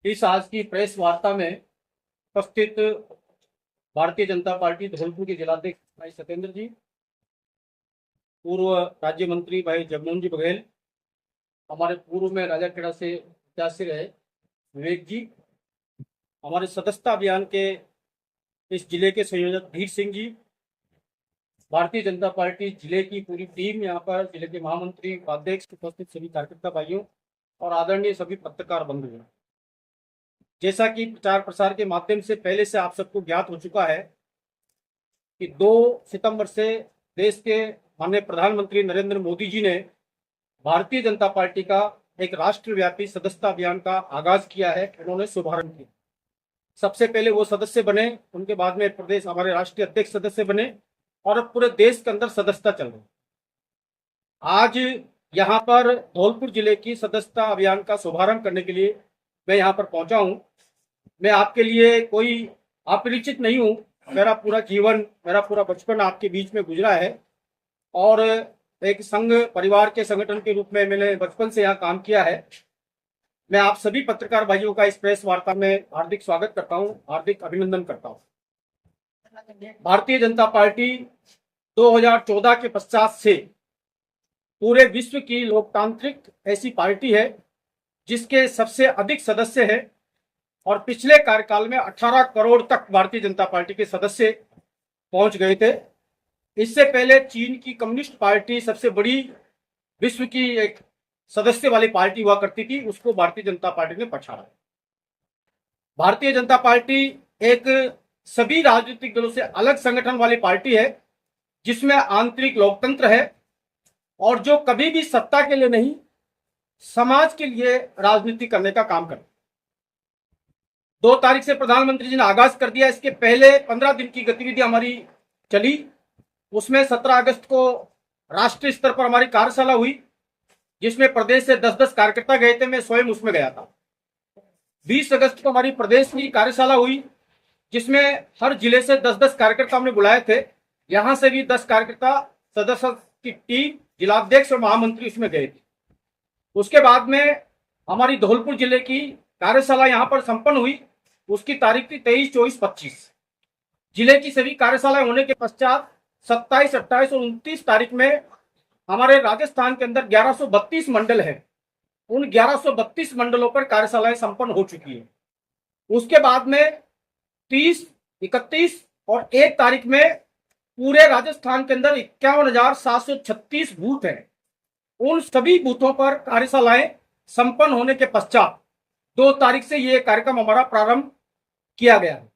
इस आज की प्रेस वार्ता में उपस्थित भारतीय जनता पार्टी धौलपुर के जिलाध्यक्ष भाई सत्येंद्र जी, पूर्व राज्य मंत्री भाई जगमोहन जी बघेल, हमारे पूर्व में राजाखेड़ा से प्रत्याशी रहे विवेक जी, हमारे सदस्यता अभियान के इस जिले के संयोजक धीर सिंह जी, भारतीय जनता पार्टी जिले की पूरी टीम, यहाँ पर जिले के महामंत्री उपाध्यक्ष, उपस्थित सभी कार्यकर्ता भाइयों और आदरणीय सभी पत्रकार बंधुओं। जैसा कि प्रचार प्रसार के माध्यम से पहले से आप सबको ज्ञात हो चुका है कि 2 सितंबर से देश के माननीय प्रधानमंत्री नरेंद्र मोदी जी ने भारतीय जनता पार्टी का एक राष्ट्रव्यापी सदस्यता अभियान का आगाज किया है। उन्होंने शुभारंभ किया। सबसे पहले वो सदस्य बने, उनके बाद में प्रदेश हमारे राष्ट्रीय अध्यक्ष सदस्य बने और अब पूरे देश के अंदर सदस्यता चल रही। आज यहाँ पर धौलपुर जिले की सदस्यता अभियान का शुभारंभ करने के लिए मैं यहाँ पर पहुंचा हूँ। मैं आपके लिए कोई अपरिचित नहीं हूँ। मेरा पूरा जीवन, मेरा पूरा बचपन आपके बीच में गुजरा है और एक संघ परिवार के संगठन के रूप में मैंने बचपन से यहाँ काम किया है। मैं आप सभी पत्रकार भाइयों का इस प्रेस वार्ता में हार्दिक स्वागत करता हूँ, हार्दिक अभिनंदन करता हूँ। भारतीय जनता पार्टी 2014 के पश्चात से पूरे विश्व की लोकतांत्रिक ऐसी पार्टी है जिसके सबसे अधिक सदस्य है और पिछले कार्यकाल में 18 करोड़ तक भारतीय जनता पार्टी के सदस्य पहुंच गए थे। इससे पहले चीन की कम्युनिस्ट पार्टी सबसे बड़ी विश्व की एक सदस्य वाली पार्टी हुआ करती थी, उसको भारतीय जनता पार्टी ने पछाड़ा। भारतीय जनता पार्टी एक सभी राजनीतिक दलों से अलग संगठन वाली पार्टी है जिसमें आंतरिक लोकतंत्र है और जो कभी भी सत्ता के लिए नहीं, समाज के लिए राजनीति करने का काम करता। 2 तारीख से प्रधानमंत्री जी ने आगाज कर दिया। इसके पहले 15 दिन की गतिविधि हमारी चली। उसमें 17 अगस्त को राष्ट्रीय स्तर पर हमारी कार्यशाला हुई जिसमें प्रदेश से 10-10 कार्यकर्ता गए थे। मैं स्वयं उसमें गया था। 20 अगस्त को हमारी प्रदेश की कार्यशाला हुई जिसमें हर जिले से 10-10 कार्यकर्ता हमने बुलाए थे। यहां से भी 10 कार्यकर्ता सदस्य की टीम, जिलाध्यक्ष और महामंत्री उसमें गए थे। उसके बाद में हमारी धौलपुर जिले की कार्यशाला यहां पर संपन्न हुई। उसकी तारीख थी 23, 24, 25। जिले की सभी कार्यशालाएं होने के पश्चात 27, 28 और 29 तारीख में हमारे राजस्थान के अंदर 1132 मंडल है। उन 1132 मंडलों पर कार्यशालाएं संपन्न हो चुकी है। उसके बाद में 30, 31 और 1 तारीख में पूरे राजस्थान के अंदर 51,736 बूथ हैं। उन सभी बूथों पर कार्यशालाएं संपन्न होने के पश्चात 2 तारीख से ये कार्यक्रम हमारा प्रारंभ किया गया है।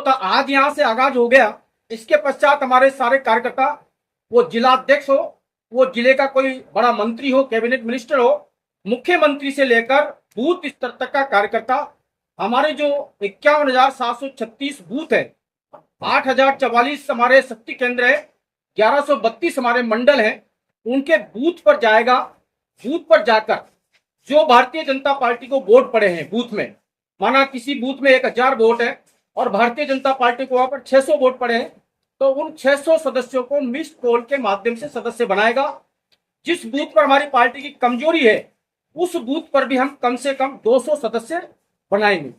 आज यहां से आगाज हो गया। इसके पश्चात हमारे सारे कार्यकर्ता, वो जिलाध्यक्ष हो, वो जिले का कोई बड़ा मंत्री हो, कैबिनेट मिनिस्टर हो, मुख्यमंत्री से लेकर बूथ स्तर तक का कार्यकर्ता, हमारे जो 51,736 बूथ है, 8,044 हमारे शक्ति केंद्र है, 1132 हमारे मंडल हैं, उनके बूथ पर जाएगा। बूथ पर जाकर जो भारतीय जनता पार्टी को वोट पड़े हैं बूथ में, माना किसी बूथ में 1000 वोट है और भारतीय जनता पार्टी को वहां पर 600 वोट पड़े हैं, तो उन 600 सदस्यों को मिस्ड पोल के माध्यम से सदस्य बनाएगा। जिस बूथ पर हमारी पार्टी की कमजोरी है उस बूथ पर भी हम कम से कम 200 सदस्य बनाएंगे।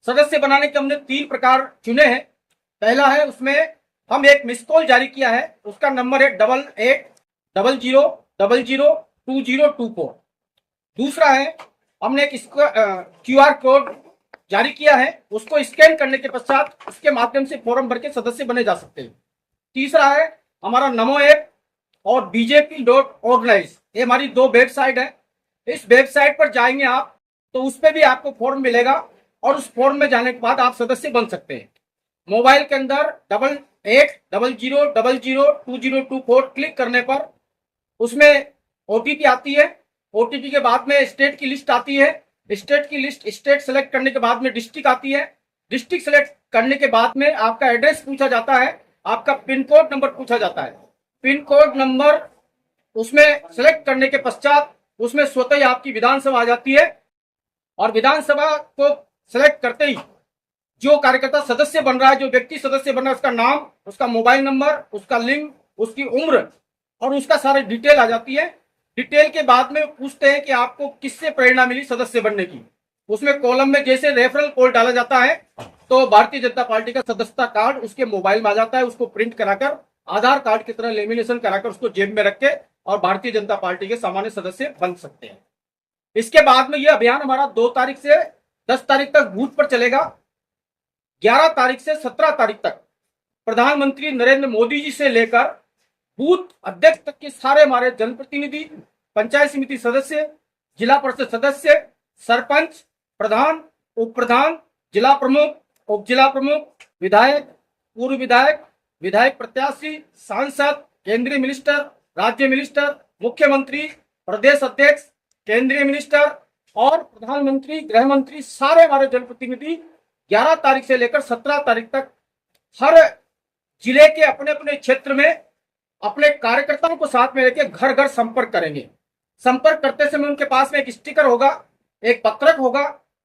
सदस्य बनाने के हमने 3 प्रकार चुने हैं। पहला है, उसमें हम एक मिस कॉल जारी किया है, उसका नंबर है 8800002024। दूसरा है, हमने एक QR कोड जारी किया है, उसको स्कैन करने के पश्चात उसके माध्यम से फॉर्म भर के सदस्य बने जा सकते हैं। तीसरा है हमारा नमो ऐप और bjp.organize, ये हमारी 2 वेबसाइट है। इस वेबसाइट पर जाएंगे आप तो उस पर भी आपको फॉर्म मिलेगा और उस फॉर्म में जाने के बाद आप सदस्य बन सकते हैं। मोबाइल के अंदर 8800002024 क्लिक करने पर उसमें OTP आती है। OTP के बाद में स्टेट की लिस्ट आती है। स्टेट की लिस्ट, स्टेट सेलेक्ट करने के बाद में डिस्ट्रिक्ट आती है। डिस्ट्रिक्ट सेलेक्ट करने के बाद में आपका एड्रेस पूछा जाता है, आपका पिन कोड नंबर पूछा जाता है। पिन कोड नंबर उसमें सेलेक्ट करने के पश्चात उसमें स्वतः ही आपकी विधानसभा आ जाती है और विधानसभा को सेलेक्ट करते ही जो कार्यकर्ता सदस्य बन रहा है, जो व्यक्ति सदस्य बन रहा है, उसका नाम, उसका मोबाइल नंबर, उसका लिंग, उसकी उम्र और उसका सारी डिटेल आ जाती है। डिटेल के बाद में पूछते हैं कि आपको किससे प्रेरणा मिली सदस्य बनने की। उसमें कॉलम में जैसे रेफरल कोड डाला जाता है तो भारतीय जनता पार्टी का सदस्यता कार्ड उसके मोबाइल में आ जाता है। उसको प्रिंट कराकर आधार कार्ड की तरह लेमिनेशन कराकर उसको जेब में रख के और भारतीय जनता पार्टी के सामान्य सदस्य बन सकते हैं। इसके बाद में यह अभियान हमारा 2 तारीख से 10 तारीख तक बूथ पर चलेगा। 11 तारीख से 17 तारीख तक प्रधानमंत्री नरेंद्र मोदी जी से लेकर बूथ अध्यक्ष तक के सारे हमारे जनप्रतिनिधि, पंचायत समिति सदस्य, जिला परिषद सदस्य, सरपंच, प्रधान, उप प्रधान, जिला प्रमुख, उप जिला प्रमुख, विधायक, पूर्व विधायक, विधायक प्रत्याशी, सांसद, केंद्रीय मिनिस्टर, राज्य मिनिस्टर, मुख्यमंत्री, प्रदेश अध्यक्ष, केंद्रीय मिनिस्टर और प्रधानमंत्री, गृह मंत्री, सारे हमारे जनप्रतिनिधि 11 तारीख से लेकर 17 तारीख तक हर जिले के अपने अपने क्षेत्र में अपने कार्यकर्ताओं को साथ में लेकर घर घर संपर्क करेंगे। संपर्क करते समय उनके पास में एक स्टिकर होगा, एक पत्रक होगा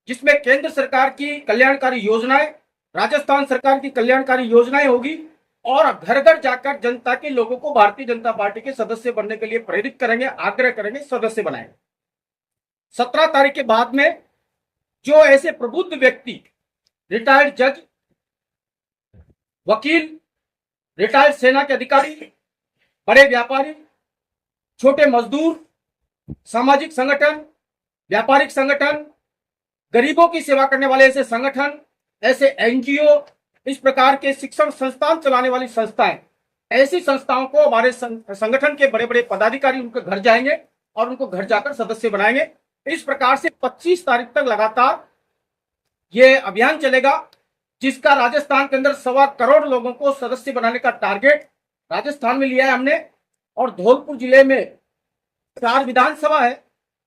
जिसमें केंद्र सरकार की कल्याणकारी योजनाएं, राजस्थान सरकार की कल्याणकारी योजनाएं होगी और घर घर जाकर जनता के लोगों को भारतीय जनता पार्टी के सदस्य बनने के लिए प्रेरित करेंगे, आग्रह करेंगे, सदस्य बनाएंगे। 17 तारीख के बाद में जो ऐसे प्रबुद्ध व्यक्ति, रिटायर्ड जज, वकील, रिटायर्ड सेना के अधिकारी, बड़े व्यापारी, छोटे मजदूर, सामाजिक संगठन, व्यापारिक संगठन, गरीबों की सेवा करने वाले ऐसे संगठन, ऐसे एनजीओ, इस प्रकार के शिक्षण संस्थान चलाने वाली संस्थाएं, ऐसी संस्थाओं को हमारे संगठन के बड़े बड़े पदाधिकारी उनके घर जाएंगे और उनको घर जाकर सदस्य बनाएंगे। इस प्रकार से 25 तारीख तक लगातार ये अभियान चलेगा, जिसका राजस्थान के अंदर 1.25 करोड़ लोगों को सदस्य बनाने का टारगेट राजस्थान में लिया है हमने। और धौलपुर जिले में 4 विधानसभा है,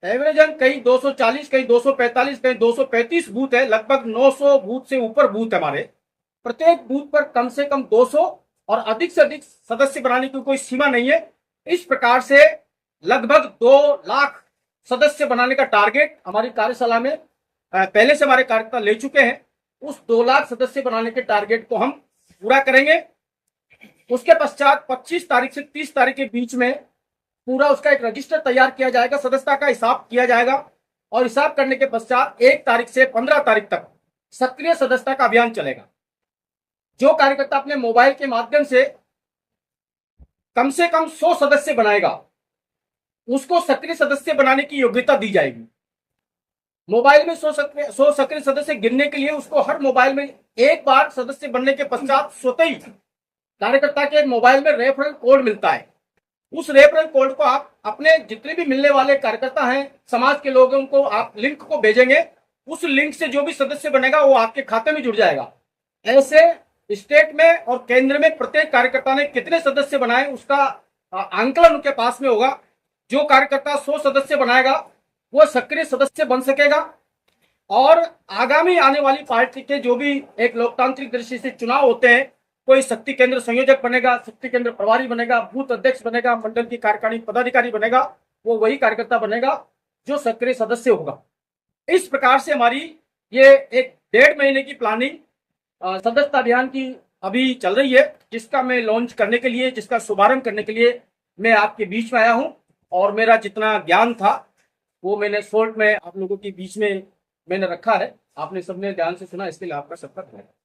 एवरेजन कहीं 240, कहीं 245, कहीं 235 बूथ है, लगभग 900 बूथ से ऊपर बूथ है हमारे। प्रत्येक बूथ पर कम से कम 200 और अधिक से अधिक सदस्य बनाने की कोई सीमा नहीं है। इस प्रकार से लगभग 2 लाख सदस्य बनाने का टारगेट हमारी कार्यशाला में पहले से हमारे कार्यकर्ता ले चुके हैं। उस 2 लाख सदस्य बनाने के टारगेट को हम पूरा करेंगे। उसके पश्चात 25 तारीख से 30 तारीख के बीच में पूरा उसका एक रजिस्टर तैयार किया जाएगा, सदस्यता का हिसाब किया जाएगा और हिसाब करने के पश्चात 1 तारीख से 15 तारीख तक सक्रिय सदस्यता का अभियान चलेगा। जो कार्यकर्ता अपने मोबाइल के माध्यम से कम 100 सदस्य बनाएगा उसको सक्रिय सदस्य बनाने की योग्यता दी जाएगी। मोबाइल में 100 सक्रिय सदस्य गिनने के लिए उसको हर मोबाइल में एक बार सदस्य बनने के पश्चात स्वतः ही कार्यकर्ता के मोबाइल में रेफरल कोड मिलता है। उस रेफरल कोड को आप अपने जितने भी मिलने वाले कार्यकर्ता हैं, समाज के लोगों को आप लिंक को भेजेंगे। उस लिंक से जो भी सदस्य बनेगा वो आपके खाते में जुड़ जाएगा। ऐसे स्टेट में और केंद्र में प्रत्येक कार्यकर्ता ने कितने सदस्य बनाए उसका आंकलन उनके पास में होगा। जो कार्यकर्ता 100 सदस्य बनाएगा वो सक्रिय सदस्य बन सकेगा और आगामी आने वाली पार्टी के जो भी एक लोकतांत्रिक दृष्टि से चुनाव होते हैं, कोई शक्ति केंद्र संयोजक बनेगा, शक्ति केंद्र प्रभारी बनेगा, बूथ अध्यक्ष बनेगा, मंडल की कार्यकारिणी पदाधिकारी बनेगा, वो वही कार्यकर्ता बनेगा जो सक्रिय सदस्य होगा। इस प्रकार से हमारी ये एक 1.5 महीने की प्लानिंग सदस्यता अभियान की अभी चल रही है, जिसका मैं लॉन्च करने के लिए, जिसका शुभारंभ करने के लिए मैं आपके बीच में आया हूं और मेरा जितना ज्ञान था वो मैंने शॉर्ट में आप लोगों के बीच में मैंने रखा है। आपने सबने ध्यान से सुना, इसके लिए आपका सबका धन्यवाद।